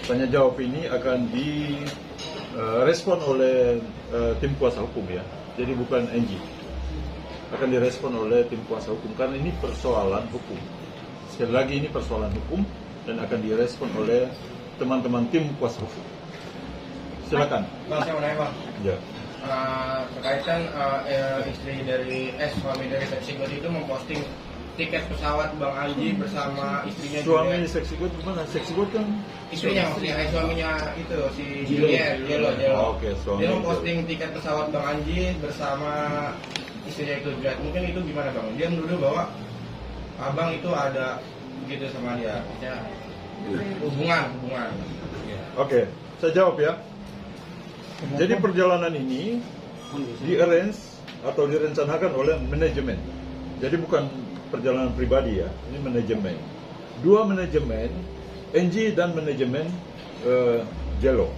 tanya jawab ini akan direspon oleh tim kuasa hukum ya. Jadi bukan NG. Akan direspon oleh tim kuasa hukum karena ini persoalan hukum. Sekali lagi ini persoalan hukum dan akan direspon oleh teman-teman tim kuasa hukum. Silakan. Bang, saya mau nanya bang. Ya. Terkait kan istri dari suami dari Seksi God itu memposting tiket pesawat Bang Anji bersama istrinya Suami Juliet. Seksi God gimana? Seksi God kan Istrinya maksudnya, suaminya itu si Juliet. Jelo. Oke, suami Dia itu. memposting tiket pesawat Bang Anji bersama istrinya itu Juliet. Mungkin itu gimana bang? Dia menuduh bahwa abang itu ada gitu sama dia, maksudnya hubungan. Oke, saya jawab ya. Jadi perjalanan ini di-arrange atau direncanakan oleh manajemen. Jadi bukan perjalanan pribadi ya, ini manajemen. Dua manajemen, NG dan manajemen Jelo.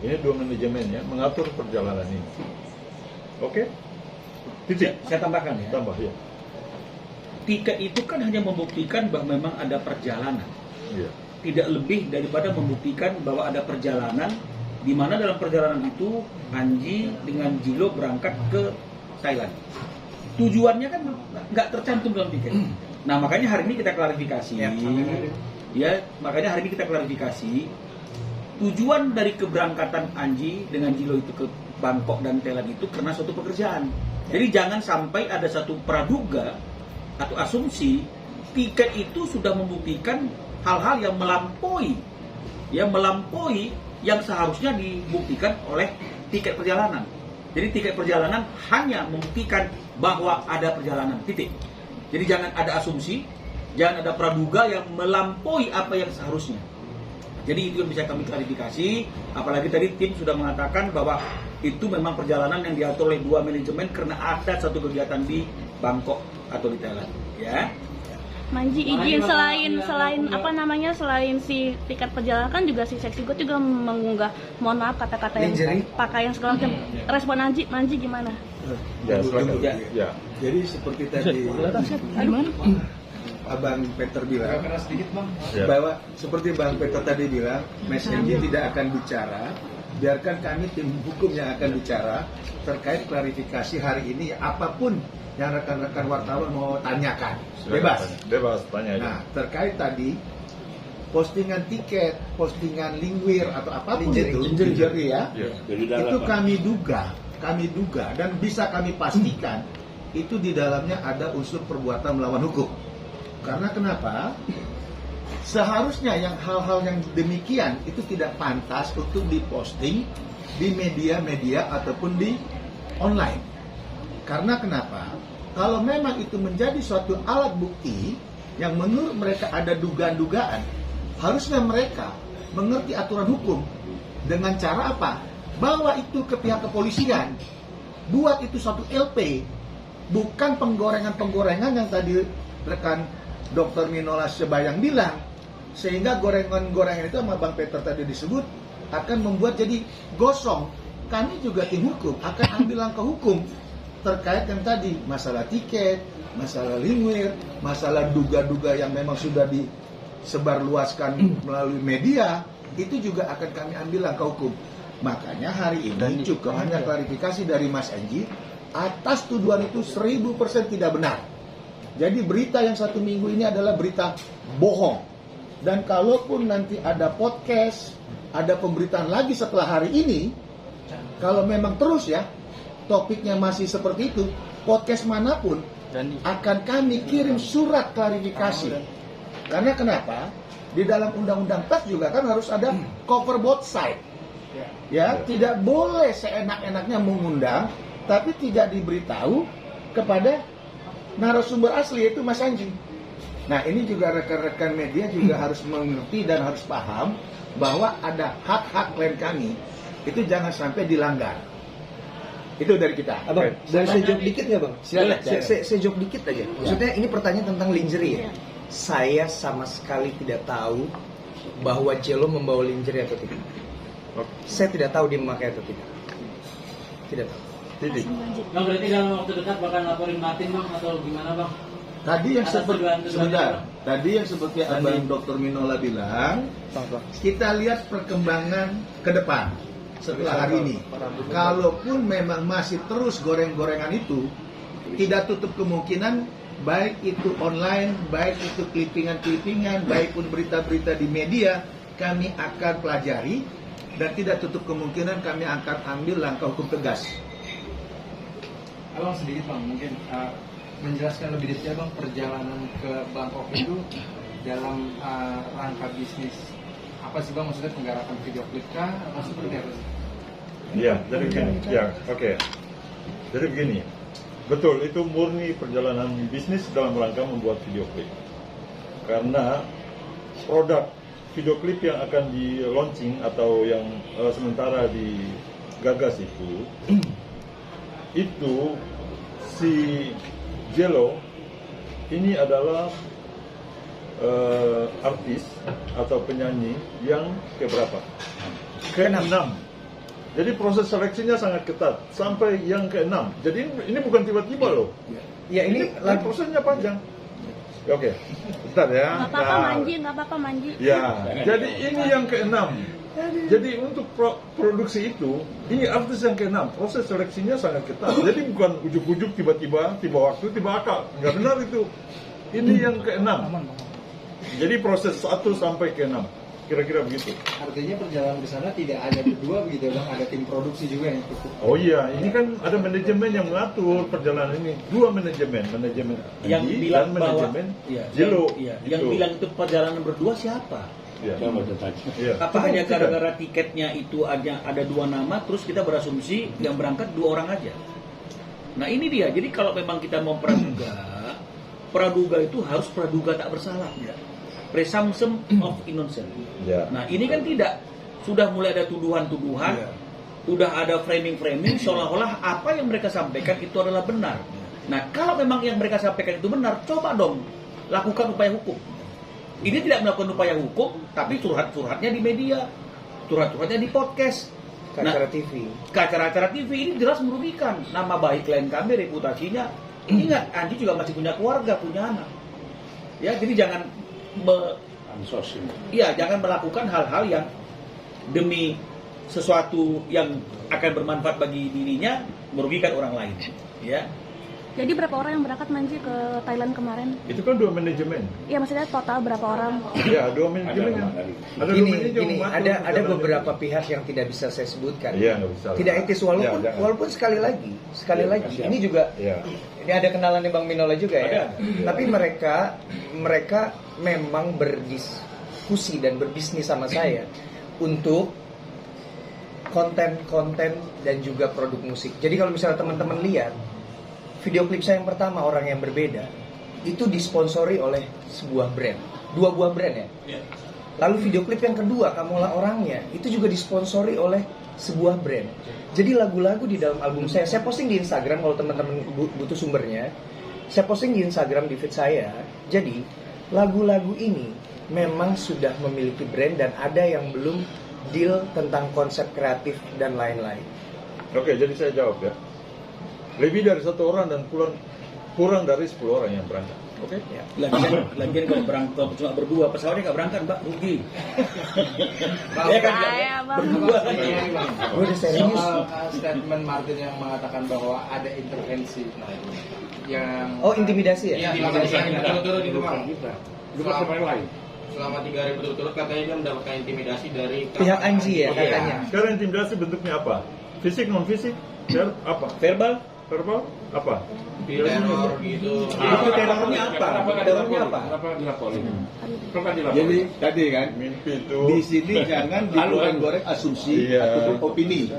Ini dua manajemen ya, mengatur perjalanan ini. Oke? Titik. Saya tambahkan ya. Tambah ya. Tiket itu kan hanya membuktikan bahwa memang ada perjalanan. Iya. Tidak lebih daripada membuktikan bahwa ada perjalanan, di mana dalam perjalanan itu Anji dengan Jilo berangkat ke Thailand. Tujuannya kan nggak tercantum dalam tiket. Nah makanya hari ini kita klarifikasi. Ya, makanya hari ini kita klarifikasi. Tujuan dari keberangkatan Anji dengan Jilo itu ke Bangkok dan Thailand itu karena suatu pekerjaan. Jadi jangan sampai ada satu praduga atau asumsi tiket itu sudah membuktikan hal-hal yang melampaui yang seharusnya dibuktikan oleh tiket perjalanan. Jadi tiket perjalanan hanya membuktikan bahwa ada perjalanan, titik. Jadi jangan ada asumsi, jangan ada praduga yang melampaui apa yang seharusnya. Jadi itu yang bisa kami klarifikasi, apalagi tadi tim sudah mengatakan bahwa itu memang perjalanan yang diatur oleh dua manajemen karena ada satu kegiatan di Bangkok atau di Thailand, ya. Manji izin selain si tiket perjalanan kan juga si Seksi God juga mengunggah, mohon maaf kata-kata yang pakaian segala macam. Respon Manji gimana? Ya, silakan. Ya. Jadi seperti tadi Abang Peter bilang, Ya. bahwa seperti Bang Peter tadi bilang, Mas Enji tidak akan bicara, biarkan kami tim hukum yang akan bicara terkait klarifikasi hari ini, apapun yang rekan-rekan wartawan mau tanyakan, bebas. Bebas, tanya aja. Nah, terkait tadi postingan tiket, postingan linkware atau apapun itu, lingerie ya, itu kami duga dan bisa kami pastikan itu di dalamnya ada unsur perbuatan melawan hukum. Karena kenapa? Seharusnya yang hal-hal yang demikian itu tidak pantas untuk diposting di media-media ataupun di online. Karena kenapa? Kalau memang itu menjadi suatu alat bukti yang menurut mereka ada dugaan-dugaan, harusnya mereka mengerti aturan hukum dengan cara apa? Bawa itu ke pihak kepolisian, buat itu suatu LP, bukan penggorengan-penggorengan yang tadi rekan Dr. Minola Sebayang bilang, sehingga gorengan-gorengan itu sama Bang Peter tadi disebut akan membuat jadi gosong. Kami juga tim hukum akan ambil langkah hukum terkait yang tadi masalah tiket, masalah linkware, masalah duga-duga yang memang sudah disebarluaskan melalui media, itu juga akan kami ambil langkah hukum. Makanya hari ini cukup hanya klarifikasi dari Mas Enji atas tuduhan itu 1000% tidak benar. Jadi berita yang 1 minggu ini adalah berita bohong. Dan kalaupun nanti ada podcast, ada pemberitaan lagi setelah hari ini, kalau memang terus ya topiknya masih seperti itu, podcast manapun akan kami kirim surat klarifikasi. Karena kenapa? Di dalam undang-undang pers juga kan harus ada cover both side. Ya, tidak boleh seenak-enaknya mengundang tapi tidak diberitahu kepada narasumber asli, yaitu Mas Anji. Nah, ini juga rekan-rekan media juga harus mengerti dan harus paham bahwa ada hak-hak klien kami itu jangan sampai dilanggar. Itu dari kita. Abang, boleh saya jawab dikit nggak bang? Silakan. Saya jawab dikit aja. Maksudnya ini pertanyaan tentang lingerie ya. Saya sama sekali tidak tahu bahwa Jelo membawa lingerie atau tidak. Saya tidak tahu dia memakai atau tidak. Tidak tahu. Titik. Bang, berarti dalam waktu dekat bakal laporin Martin bang atau gimana bang? Tadi yang Ada sebentar. Tadi yang seperti Abang Dr. Minola bilang, kita lihat perkembangan ke depan setelah hari ini. Kalaupun memang masih terus goreng-gorengan itu, tidak tutup kemungkinan baik itu online, baik itu clippingan-clippingan, baik pun berita-berita di media, kami akan pelajari dan tidak tutup kemungkinan kami akan ambil langkah hukum tegas. Abang sedikit bang, mungkin menjelaskan lebih detail bang perjalanan ke Bangkok itu dalam rangka bisnis apa sih bang, maksudnya penggarapan video klip kah atau seperti apa sih? Iya, jadi begini. Ya, oke. Jadi begini. Betul, itu murni perjalanan bisnis dalam rangka membuat video klip. Karena produk video klip yang akan di launching atau yang sementara digagas itu si Jello ini adalah artis atau penyanyi yang keberapa? Ke-6. Jadi proses seleksinya sangat ketat sampai yang ke-6. Jadi ini bukan tiba-tiba loh. Ya ini prosesnya panjang. Oke, bentar ya. Nggak apa-apa manji. Ya, jadi ini yang ke-6. Jadi untuk produksi itu, ini artis yang ke-6. Proses seleksinya sangat ketat. Jadi bukan ujuk-ujuk tiba-tiba, tiba waktu, tiba akal. Nggak benar itu. Ini yang ke-6. Jadi proses 1 sampai ke-6. Kira-kira begitu. Artinya perjalanan ke sana tidak hanya berdua begitu bang, ada tim produksi juga yang ikut. Oh iya, ini kan ada manajemen yang mengatur perjalanan ini. 2 manajemen Yang Andy bilang dan bahwa manajemen iya, Jello. yang bilang itu perjalanan berdua siapa? Iya. Iya. Apa hanya gara-gara tiketnya itu ada 2 nama, terus kita berasumsi yang berangkat 2 orang aja. Nah ini dia. Jadi kalau memang kita mau praduga itu harus praduga tak bersalah. Presumption of innocence. Ya. Nah ini kan tidak, sudah mulai ada tuduhan-tuduhan, sudah ada framing-framing seolah-olah apa yang mereka sampaikan itu adalah benar. Nah kalau memang yang mereka sampaikan itu benar, coba dong lakukan upaya hukum. Ini tidak melakukan upaya hukum, tapi curhat-curhatnya di media, curhat-curhatnya di podcast, acara TV ini jelas merugikan nama baik klien kami, reputasinya. Ingat, Anji juga masih punya keluarga, punya anak. Ya, jadi jangan jangan melakukan hal-hal yang demi sesuatu yang akan bermanfaat bagi dirinya merugikan orang lain. Ya. Jadi berapa orang yang berangkat manji ke Thailand kemarin? Itu kan 2 manajemen. Iya, maksudnya total berapa orang? Ya, 2 manajemen. Gini, ada beberapa pihak yang tidak bisa saya sebutkan. Iya, nggak bisa. Tidak etis walaupun sekali lagi ini juga ini ada kenalannya Bang Minola juga ya. Tapi mereka memang berdiskusi dan berbisnis sama saya untuk konten dan juga produk musik. Jadi kalau misalnya teman-teman lihat video klip saya yang pertama, Orang Yang Berbeda, itu disponsori oleh sebuah brand, 2 buah brand ya. Lalu video klip yang kedua, Kamulah Orangnya, itu juga disponsori oleh sebuah brand. Jadi lagu-lagu di dalam album saya posting di Instagram kalau teman-teman butuh sumbernya. Saya posting di Instagram di feed saya. Jadi lagu-lagu ini memang sudah memiliki brand dan ada yang belum deal tentang konsep kreatif dan lain-lain. Oke, jadi saya jawab ya. Lebih dari 1 orang dan kurang dari 10 orang yang berangkat. Oke? Ya. Lagian kalau berangkat cuma berdua, pesawatnya nggak berangkat, Mbak, rugi. Ya kan? Berdua. Udah serius. Soal statement Martin yang mengatakan bahwa ada intervensi yang Intimidasi ya? Iya, berturut-turut itu bang. lain. Selama 3 hari berturut-turut katanya dia mendapatkan intimidasi dari Pihak Anji ya katanya. Sekarang intimidasi bentuknya apa? Fisik, non fisik? Apa? Verbal? Apa? teror gitu. Itu terornya apa? Terornya apa? Kenapa dilaporin? Jadi tadi kan Mimpi itu. di sini jangan digoreng-goreng asumsi Iya. ataupun opini.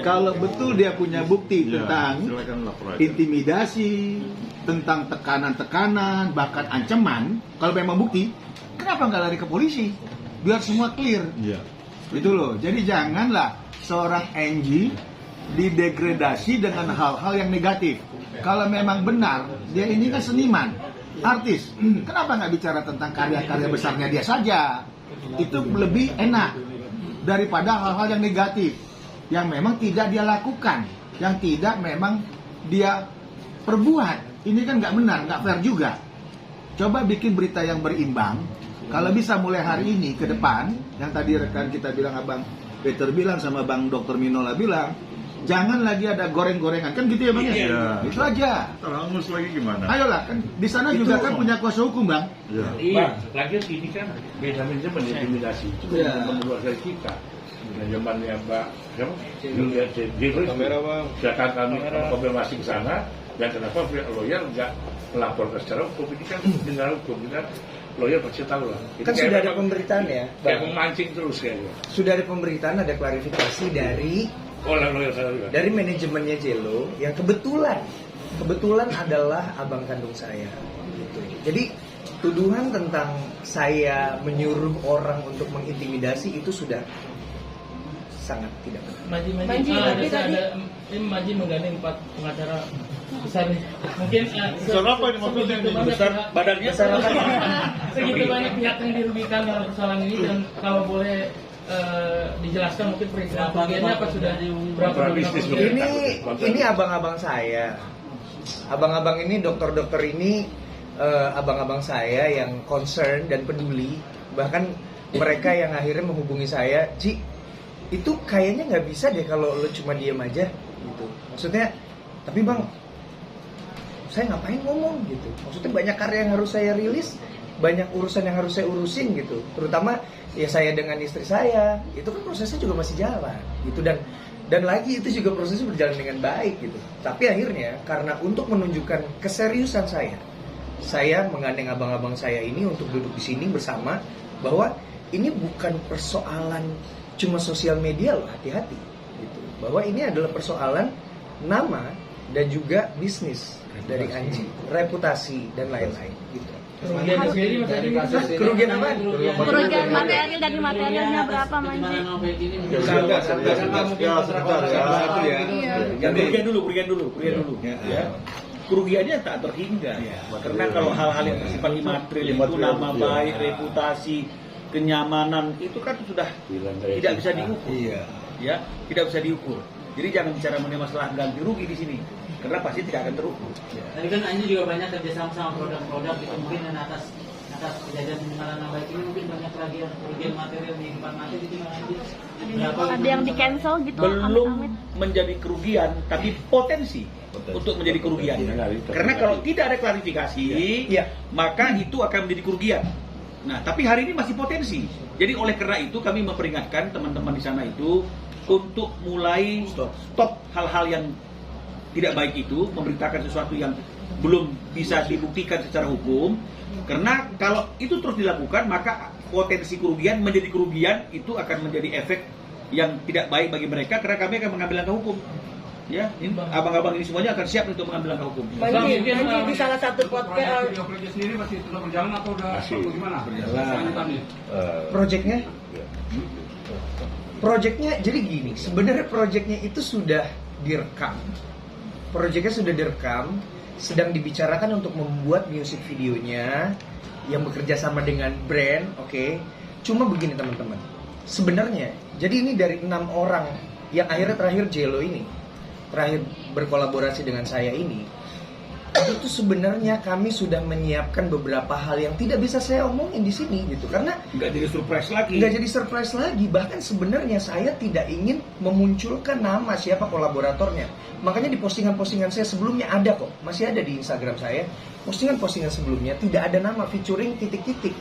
Kalau betul dia punya bukti Iya, tentang silakan lapor aja. intimidasi, tentang tekanan-tekanan, bahkan ancaman, kalau memang bukti, kenapa nggak lari ke polisi? Biar semua clear. Iya. Itu loh. Jadi janganlah seorang Angie didegradasi dengan hal-hal yang negatif. Kalau memang benar, dia ini kan seniman, artis. Kenapa nggak bicara tentang karya-karya besarnya dia saja? Itu lebih enak daripada hal-hal yang negatif, yang memang tidak dia lakukan, yang tidak memang dia perbuat. Ini kan nggak benar, nggak fair juga. coba bikin berita yang berimbang. Kalau bisa mulai hari ini ke depan, yang tadi rekan kita bilang, Abang Peter bilang sama Bang Dr. Minola bilang, jangan lagi ada goreng-gorengan, kan gitu ya Bang? Iya. Itu aja. Kalau hangus lagi gimana? Ayolah, kan di sana juga kan punya kuasa hukum Bang. Iya. Iya, lagi ini kan beda manajemen intimidasi itu Iya. membuat dari kita. Manajemennya Mbak, siapa? Julia Jeffrey. Silakan kami konfirmasi ke sana. Dan kenapa pihak lawyer nggak melaporkan secara hukum? Ini kan dengan hukum, kan lawyer pasti tahu lah. Kan sudah ada pemberitaan ya, Kayak Bang. memancing terus kayaknya. Sudah ada pemberitaan, ada klarifikasi dari Lawyer saya juga. dari manajemennya Jello yang kebetulan adalah abang kandung saya. Gitu. Jadi tuduhan tentang saya menyuruh orang untuk mengintimidasi itu sudah sangat tidak benar. Maji, tapi tadi ini Maji menggandeng 4 pengacara besar nih. Mungkin Besar apa ini maksudnya ini? Besar badannya. Besar apa? segitu banyak pihak yang dirugikan dalam persoalan ini, dan kalau boleh dijelaskan mungkin perincian kerugiannya apa sudah berapa bisnis Ini abang-abang saya. Abang-abang ini dokter-dokter ini abang-abang saya yang concern dan peduli. Bahkan mereka yang akhirnya menghubungi saya, Ci, itu kayaknya nggak bisa deh kalau lo cuma diem aja gitu. Maksudnya, tapi Bang, saya ngapain ngomong gitu. Maksudnya banyak karya yang harus saya rilis, banyak urusan yang harus saya urusin gitu. Terutama ya saya dengan istri saya, itu kan prosesnya juga masih jalan gitu, dan lagi itu juga prosesnya berjalan dengan baik gitu. Tapi akhirnya karena untuk menunjukkan keseriusan saya menggandeng abang-abang saya ini untuk duduk di sini bersama, bahwa ini bukan persoalan cuma sosial media loh, hati-hati gitu. Bahwa ini adalah persoalan nama dan juga bisnis dari Anji, reputasi dan lain-lain gitu. kerugian sendiri Dari kasus ini. Kerugian apa? Kerugian material dari materialnya berapa Manji? Kerugian dulu. Ya. Kerugiannya tak terhingga. Karena kalau hal-hal yang bersifat imaterial itu nama baik, reputasi, kenyamanan itu kan sudah tidak bisa diukur. Ya, tidak bisa diukur. Jadi jangan bicara mengenai masalah ganti rugi di sini, karena pasti tidak akan terukur. Tadi kan Anji juga banyak kerjasama sama produk-produk itu, mungkin dan atas kejadian pencemaran nama baik ini mungkin banyak kerugian material di depan mata gitu Anji. Ada yang di cancel gitu? Belum amit-amit. menjadi kerugian, tapi potensi untuk menjadi kerugian. Karena kalau tidak ada klarifikasi, maka itu akan menjadi kerugian. Nah, tapi hari ini masih potensi. Jadi oleh karena itu kami memperingatkan teman-teman di sana itu untuk mulai stop hal-hal yang tidak baik itu, memberitakan sesuatu yang belum bisa dibuktikan secara hukum. Karena kalau itu terus dilakukan, maka potensi kerugian menjadi kerugian, itu akan menjadi efek yang tidak baik bagi mereka, karena kami akan mengambil langkah hukum. Ya, ini abang-abang ini semuanya akan siap untuk mengambil langkah hukum. Manji di salah satu podcast Video klipnya sendiri masih tetap berjalan atau udah bagaimana? Proyeknya jadi gini, sebenarnya proyeknya itu sudah direkam. Proyeknya sudah direkam, sedang dibicarakan untuk membuat music videonya yang bekerja sama dengan brand, oke. Cuma begini teman-teman, sebenarnya, jadi ini dari 6 orang yang akhirnya terakhir Jello ini, terakhir berkolaborasi dengan saya ini, itu sebenarnya kami sudah menyiapkan beberapa hal yang tidak bisa saya omongin di sini gitu, karena Nggak jadi surprise lagi. nggak jadi surprise lagi. Bahkan sebenarnya saya tidak ingin memunculkan nama siapa kolaboratornya. Makanya di postingan-postingan saya sebelumnya ada kok, masih ada di Instagram saya, postingan-postingan sebelumnya tidak ada nama featuring titik-titik,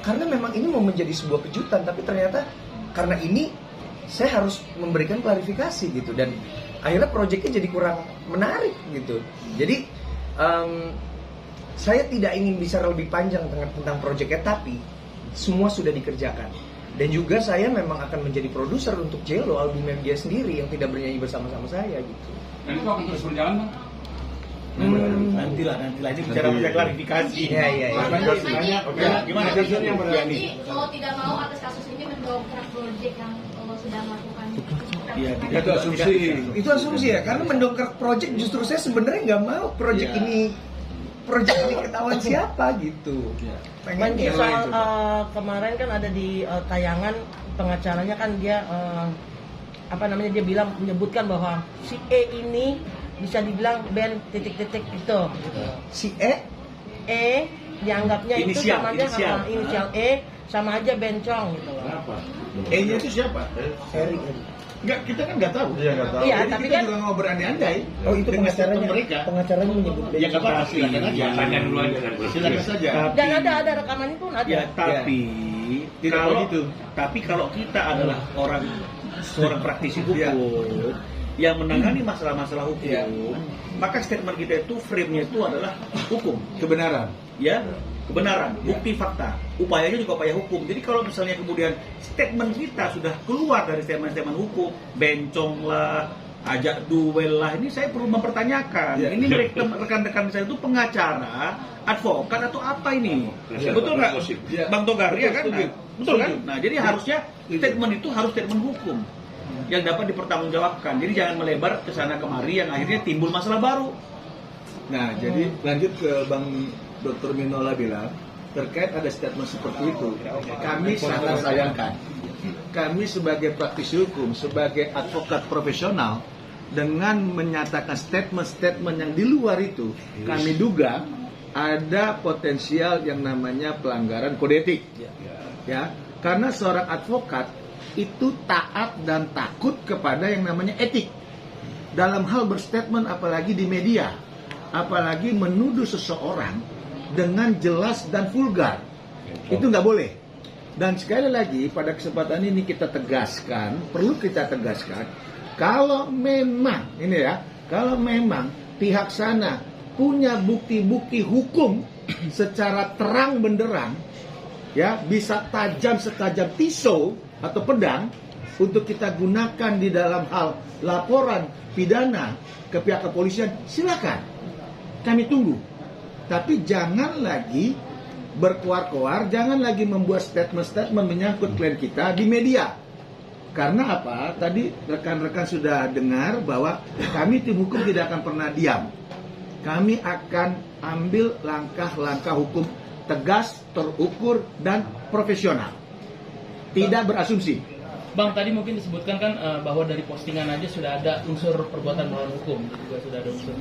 karena memang ini mau menjadi sebuah kejutan. Tapi ternyata karena ini saya harus memberikan klarifikasi gitu, dan akhirnya proyeknya jadi kurang menarik gitu. Jadi saya tidak ingin bicara lebih panjang tentang proyeknya, tapi semua sudah dikerjakan. Dan juga saya memang akan menjadi produser untuk Jello, albumnya dia sendiri yang tidak bernyanyi bersama-sama saya gitu. Dan itu akan terus berjalan Bang? Nantilah ini bicara pakai klarifikasi. Iya. Gimana kasusnya yang Jadi kalau tidak mau atas kasus ini mendongkrak project yang Allah sudah melakukan. Iya, Itu asumsi. Itu asumsi ya, karena mendongkrak project justru saya sebenarnya nggak mau project ini ketahuan siapa gitu. Manji soal kemarin kan ada di tayangan pengacaranya kan dia dia bilang menyebutkan bahwa si E ini bisa dibilang band titik-titik itu gitu. Si E dianggapnya itu Inisial, sama aja inisial. sama inisial E sama aja bencong gitu loh. E-nya itu siapa? Erik. Enggak, kita kan nggak tahu. Iya, nggak tahu. Iya, Jadi tapi kita kan juga nggak berandai-andai. Oh itu dengan statement pengacaranya. mereka. Pengacaranya menyebut Ya nggak apa-apa, silakan aja. Tanya dulu aja kan. Silakan saja. dan ada rekamannya pun ada. Ya, tapi Tidak kalau begitu. tapi kalau kita adalah seorang praktisi hukum yang menangani masalah-masalah hukum, maka statement kita itu frame-nya itu adalah hukum, Kebenaran. ya, kebenaran, bukti fakta. Upayanya juga upaya hukum. Jadi kalau misalnya kemudian statement kita sudah keluar dari statement-statement hukum, bencong lah, ajak duel lah, ini saya perlu mempertanyakan. Ya. Ini rekan-rekan saya itu pengacara, advokat atau apa ini? Ya. Betul nggak, Ya. Bang Togar? Ya kan? Setuju. Betul kan? Setuju. Nah, jadi harusnya statement itu harus statement hukum yang dapat dipertanggungjawabkan. Jadi jangan melebar ke sana kemari yang akhirnya timbul masalah baru. Nah, jadi lanjut ke Bang Dr. Minola bilang, terkait ada statement seperti itu, kami sangat sayangkan. Kami sebagai praktisi hukum, sebagai advokat profesional, dengan menyatakan statement-statement yang di luar itu, kami duga ada potensial yang namanya pelanggaran kode etik. Ya, karena seorang advokat itu taat dan takut kepada yang namanya etik. Dalam hal berstatement apalagi di media, apalagi menuduh seseorang dengan jelas dan vulgar, itu nggak boleh. Dan sekali lagi pada kesempatan ini kita tegaskan, perlu kita tegaskan, kalau memang ini ya, kalau memang pihak sana punya bukti-bukti hukum secara terang benderang, ya bisa tajam setajam pisau atau pedang untuk kita gunakan di dalam hal laporan pidana ke pihak kepolisian, silakan, kami tunggu. Tapi jangan lagi berkoar-koar, jangan lagi membuat statement-statement menyangkut klien kita di media. Karena apa? Tadi rekan-rekan sudah dengar bahwa kami tim hukum tidak akan pernah diam. Kami akan ambil langkah-langkah hukum tegas, terukur, dan profesional. Tidak berasumsi. Bang, tadi mungkin disebutkan kan bahwa dari postingan aja sudah ada unsur perbuatan melawan hukum, juga sudah ada unsur.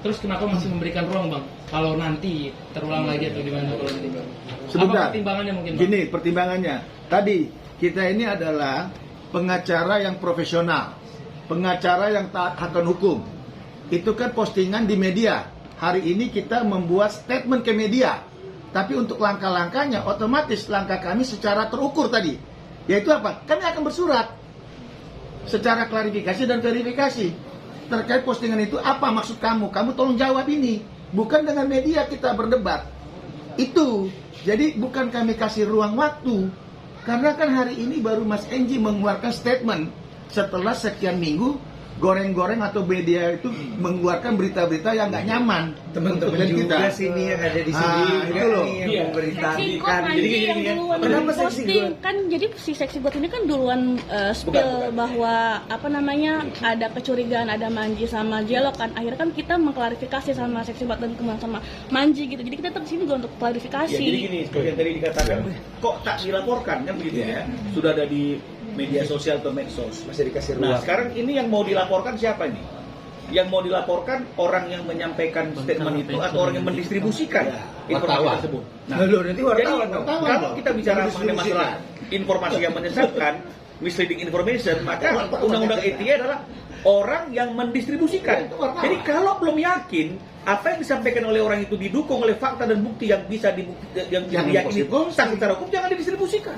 Terus kenapa masih memberikan ruang, Bang? Kalau nanti terulang lagi atau gimana kalau nanti, Bang? Sebentar. Apa pertimbangannya mungkin, Bang? Gini, pertimbangannya. Tadi kita ini adalah pengacara yang profesional, pengacara yang taat akan hukum. Itu kan postingan di media. Hari ini kita membuat statement ke media. Tapi untuk langkah-langkahnya, otomatis langkah kami secara terukur tadi. Yaitu apa? Kami akan bersurat secara klarifikasi dan verifikasi terkait postingan itu. Apa maksud kamu? Kamu tolong jawab ini. Bukan dengan media kita berdebat. Itu. Jadi bukan kami kasih ruang waktu. Karena kan hari ini baru Mas Enji mengeluarkan statement setelah sekian minggu goreng-goreng atau media itu mengeluarkan berita-berita yang nggak nyaman. Teman-teman juga sini yang ada di sini itu loh. yang Seksi memberitakan. God Manji yang duluan Kenapa seksi posting God? kan, jadi si Seksi God ini kan duluan spill bahwa apa namanya ada kecurigaan ada Manji sama Jelok kan, akhirnya kan kita mengklarifikasi sama Seksi God dan kemudian sama Manji gitu, jadi kita tetap sini juga untuk klarifikasi. Ya, jadi gini, seperti yang tadi dikatakan, kok tak dilaporkan kan begitu ya? Sudah ada di media sosial atau medsos. Masih dikasih Nah, ruang. sekarang ini yang mau dilaporkan siapa ini? Yang mau dilaporkan orang yang menyampaikan statement itu atau orang yang mendistribusikan informasi wartawan tersebut. Nah, Lalu nanti jadi wartawan dong. kalau kita bicara mengenai Mendistribusikan. masalah informasi yang menyesatkan, misleading information, maka undang-undang ITE adalah orang yang mendistribusikan. Jadi kalau belum yakin apa yang disampaikan oleh orang itu didukung oleh fakta dan bukti yang bisa yang diyakini sah secara hukum, jangan didistribusikan.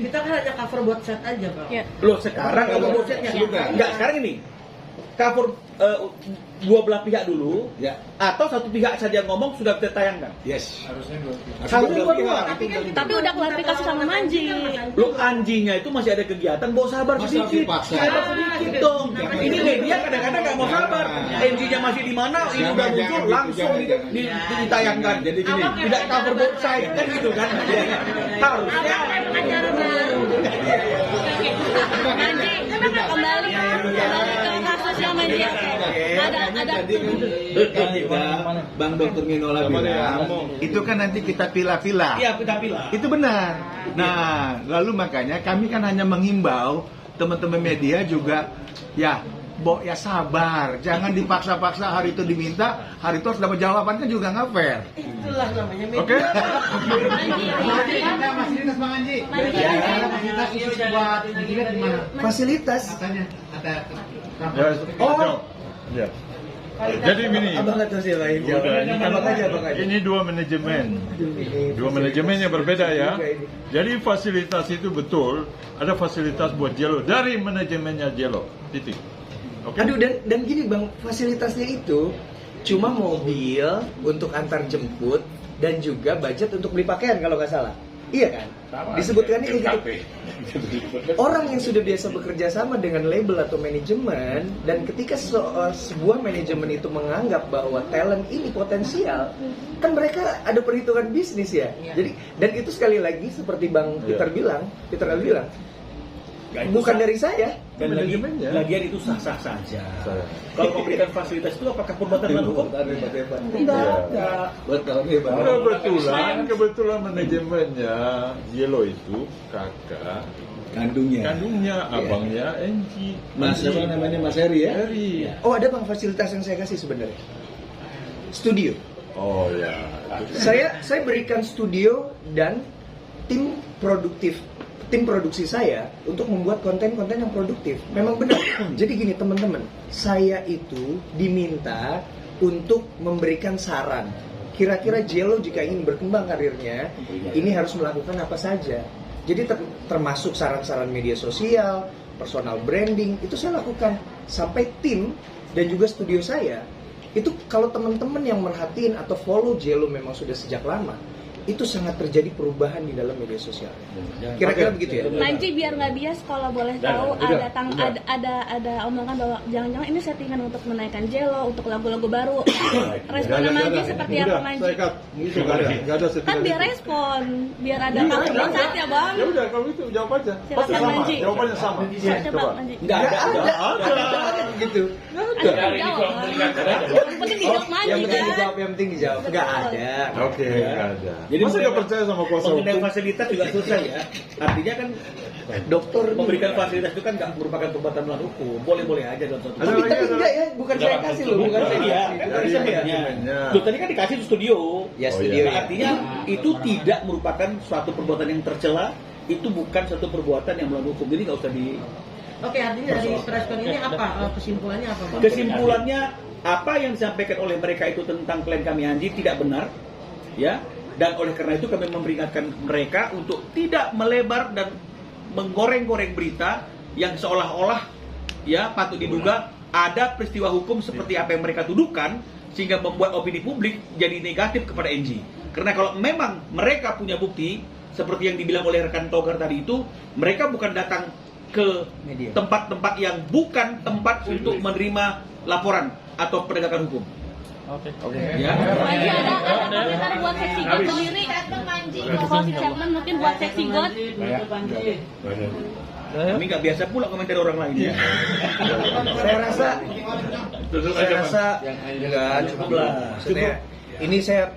Kita kan hanya cover buat set aja, Bang. Ya. Loh sekarang kalau buatnya enggak, sekarang ini cover dua belah pihak dulu, Ya. atau satu pihak saja ngomong sudah kita tayangkan. Yes. Harusnya Harusnya dua-dua. Tapi udah klarifikasi sama Manji. Lo anjingnya itu masih ada kegiatan, bawa sabar Masa sedikit. dipaksa? Sabar sedikit dong. Ini media kadang-kadang nggak mau sabar. NG-nya masih di mana, ini udah muncul langsung ditayangkan. Jadi gini. Tidak cover both side kan gitu kan. Harusnya Manji, kembali ke kasus yang Manji. Ada Ketika Bang Dr. Minola bilang, itu kan nanti kita pilah-pilah. iya kita pilih. Itu benar. Nah, lalu makanya kami kan hanya menghimbau teman-teman media juga, ya Bo, ya sabar, jangan dipaksa-paksa hari itu diminta, hari itu harus dapat jawaban, kan juga nggak fair. Itulah namanya media. Oke? Fasilitas Bang Anji. Fasilitas khusus buat gimana? Fasilitas. Katanya ada. Ya. Jadi gini, Abang nggak tahu siapa yang jawab. Abang aja. ini dua manajemen yang berbeda ya. Jadi fasilitas itu betul, ada fasilitas buat Jelo dari manajemennya Jelo. Titik. Oke. Aduh, dan gini Bang, fasilitasnya itu cuma mobil untuk antar jemput dan juga budget untuk beli pakaian kalau nggak salah. Iya kan? Disebutkannya kayak gitu. Orang yang sudah biasa bekerja sama dengan label atau manajemen, dan ketika sebuah manajemen itu menganggap bahwa talent ini potensial, kan mereka ada perhitungan bisnis ya. Jadi, dan itu sekali lagi seperti Bang Peter bilang, bukan dari saya. Dan lagian itu sah-sah saja. Kalau memberikan fasilitas itu apakah perbuatan melawan hukum? Enggak ada. Kebetulan manajemennya Jelo itu kakak kandungnya abangnya Enci. Mas Heri ya? Oh, ada Bang fasilitas yang saya kasih sebenarnya. Studio. Oh ya. Saya berikan studio dan tim produksi saya untuk membuat konten-konten yang produktif. Memang benar. Jadi gini teman-teman, saya itu diminta untuk memberikan saran. Kira-kira Jelo jika ingin berkembang karirnya, ini harus melakukan apa saja. Jadi termasuk saran-saran media sosial, personal branding, itu saya lakukan. Sampai tim dan juga studio saya, itu kalau teman-teman yang merhatiin atau follow Jelo memang sudah sejak lama, itu sangat terjadi perubahan di dalam media sosial. Kira-kira begitu ya. Manji biar nggak bias, kalau boleh tahu ada omongan bahwa jangan-jangan ini settingan untuk menaikkan Jelo, untuk lagu-lagu baru. Responnya Manji seperti apa Manji? Nggak ada settingan. Kan biar respon, biar ada panggung saat ya Bang. Ya udah kalau itu jawab aja. Silakan Sama. Manji. Jawabannya sama. Coba Manji. Nggak ada gitu. Yang penting dijawab Manji kan. Yang penting dijawab. Nggak ada. Oke, nggak ada. Jadi masa nggak percaya sama kuasa mengenai hukum? fasilitas juga susah ya. Artinya kan dokter memberikan fasilitas itu kan nggak merupakan perbuatan melawan hukum. Boleh-boleh aja dalam satu. Tapi enggak ya, bukan saya kasih loh, bukan saya. Iya, Bukan bisa saya. ya. Loh, tadi kan dikasih di studio. Ya studio. Nah, artinya itu tidak merupakan suatu perbuatan yang tercela, itu bukan suatu perbuatan yang melawan hukum. Jadi nggak usah di. Oke, artinya dari respon ini apa? Kesimpulannya apa, Bang? Kesimpulannya apa yang disampaikan oleh mereka itu tentang klien kami Anji tidak benar, ya. Dan oleh karena itu kami memperingatkan mereka untuk tidak melebar dan menggoreng-goreng berita yang seolah-olah ya patut diduga ada peristiwa hukum seperti apa yang mereka tuduhkan, sehingga membuat opini publik jadi negatif kepada NG. Karena kalau memang mereka punya bukti seperti yang dibilang oleh rekan Togar tadi itu, mereka bukan datang ke tempat-tempat yang bukan tempat untuk menerima laporan atau penegakan hukum. Oke. Ya. Manji ada komentar buat seksi God sendiri. Closing statement mungkin buat seksi God. Kami nggak biasa pula komentar orang lain ya. Saya rasa enggak cukup lah. Maksudnya ini saya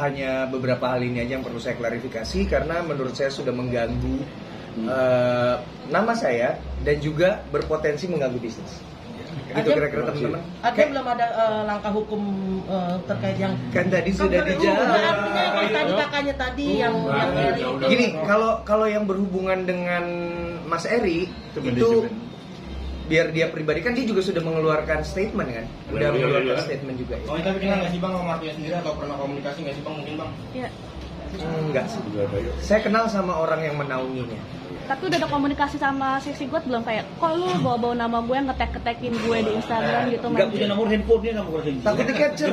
hanya beberapa hal ini aja yang perlu saya klarifikasi karena menurut saya sudah mengganggu nama saya dan juga berpotensi mengganggu bisnis. Gitu kira-kira teman-teman. Artinya belum ada langkah hukum terkait yang Kan tadi sudah dijawab. Artinya yang tadi kakaknya tadi yang Gini, kalau yang berhubungan dengan Mas Eri itu biar dia pribadi kan dia juga sudah mengeluarkan statement kan, udah mengeluarkan statement juga. Oh, tapi kenal nggak sih Bang sama Martia sendiri atau pernah komunikasi nggak sih Bang mungkin Bang? Iya. Enggak sih. Saya kenal sama orang yang menaunginya. Tapi udah ada komunikasi sama seksi God belum, kayak kok lu bawa-bawa nama gue, ngetek-ketekin gue di Instagram gitu Nggak Manji? punya nomor handphonenya kamu kurang Takut di capture.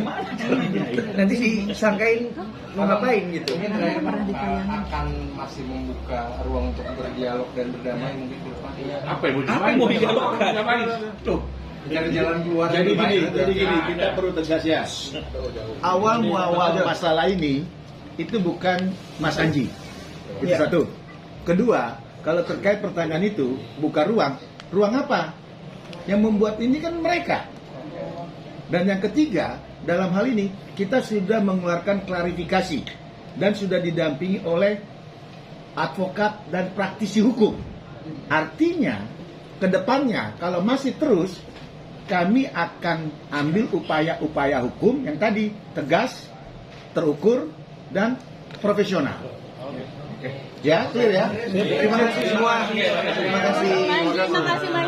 Nanti disangkain mau ngapain gitu. Mungkin akan masih membuka ruang untuk berdialog dan berdamai mungkin ke depan. Apa yang mau didialogkan? Tuh. Mencari jalan keluar. Jadi gini, kita perlu tegas ya. Awal muawal masalah ini itu bukan Mas Anji. Itu satu. Kedua, kalau terkait pertanyaan itu buka ruang apa? Yang membuat ini kan mereka. Dan yang ketiga, dalam hal ini kita sudah mengeluarkan klarifikasi dan sudah didampingi oleh advokat dan praktisi hukum. Artinya, kedepannya kalau masih terus kami akan ambil upaya-upaya hukum yang tadi tegas, terukur, dan profesional. Ya, clear ya. Terima kasih semua. Terima kasih. Terima kasih.